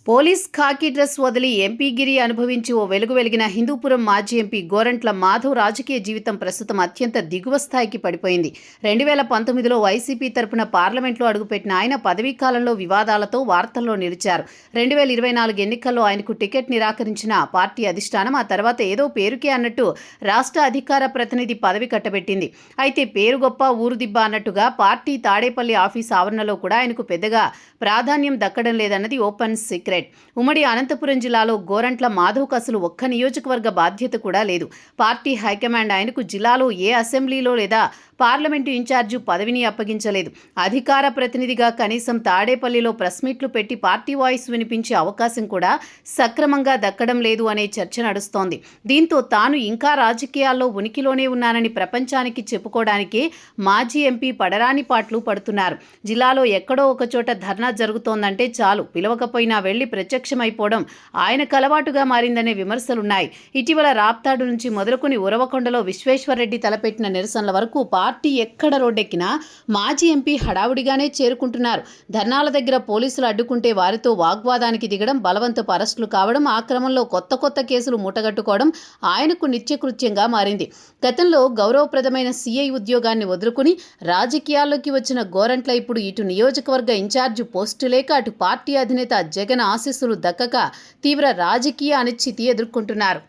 Police ఖాకీ dress వదిలి ఎంపీగిరి అనుభవించి ఓ వెలుగు వెలిగిన హిందూపురం మాజీ ఎంపీ గోరంట్ల మాధవ్ రాజకీయ జీవితం ప్రస్తుతం అత్యంత దిగువ స్థాయికి పడిపోయింది. 2019లో వైసీపీ తరపున పార్లమెంట్లో అడుగుపెట్టిన ఆయన పదవీ కాలంలో వివాదాలతో వార్తల్లో నిలిచారు. 2024 ఎన్నికల్లో ఆయనకు టికెట్ నిరాకరించిన పార్టీ అధిష్టానం ఆ తర్వాత ఏదో పేరుకే అన్నట్టు రాష్ట్ర అధికార ప్రతినిధి పదవి కట్టబెట్టింది. అయితే పేరు గొప్ప ఊరు దిబ్బ అన్నట్టుగా పార్టీ తాడేపల్లి ఆఫీస్ ఆవరణలో కూడా ఆయనకు పెద్దగా ప్రాధాన్యం దక్కడం లేదన్నది ఓపెన్ సీక్రెట్. ఉమ్మడి అనంతపురం జిల్లాలో గోరంట్ల మాధవ్కు అసలు ఒక్క నియోజకవర్గ బాధ్యత కూడా లేదు. పార్టీ హైకమాండ్ ఆయనకు జిల్లాలో ఏ అసెంబ్లీలో లేదా పార్లమెంటు ఇన్ఛార్జి పదవిని అప్పగించలేదు. అధికార ప్రతినిధిగా కనీసం తాడేపల్లిలో ప్రెస్ మీట్లు పెట్టి పార్టీ వాయిస్ వినిపించే అవకాశం కూడా సక్రమంగా దక్కడం లేదు అనే చర్చ నడుస్తోంది. దీంతో తాను ఇంకా రాజకీయాల్లో ఉనికిలోనే ఉన్నానని ప్రపంచానికి చెప్పుకోవడానికి మాజీ ఎంపీ పడరాని పాట్లు పడుతున్నారు. జిల్లాలో ఎక్కడో ఒకచోట ధర్నా జరుగుతోందంటే చాలు, పిలవకపోయినా వెళ్లి ప్రత్యక్షమైపోవడం ఆయనకు అలవాటుగా మారిందనే విమర్శలున్నాయి. ఇటీవల రాప్తాడు నుంచి మొదలుకొని ఉరవకొండలో విశ్వేశ్వర్రెడ్డి తలపెట్టిన నిరసనల వరకు పార్టీ ఎక్కడ రోడ్డెక్కినా మాజీ ఎంపీ హడావుడిగానే చేరుకుంటున్నారు. ధర్నాల దగ్గర పోలీసులు అడ్డుకుంటే వారితో వాగ్వాదానికి దిగడం, బలవంతపు అరెస్టులు కావడం, ఆ క్రమంలో కొత్త కేసులు మూటగట్టుకోవడం ఆయనకు నిత్యకృత్యంగా మారింది. గతంలో గౌరవప్రదమైన సీఐ ఉద్యోగాన్ని వదులుకుని రాజకీయాల్లోకి వచ్చిన గోరంట్ల ఇప్పుడు ఇటు నియోజకవర్గ ఇన్ఛార్జి పోస్టు లేక, అటు పార్టీ అధినేత జగన్ ఆశీస్సులు దక్కక తీవ్ర రాజకీయ అనిశ్చితి ఎదుర్కొంటున్నారు.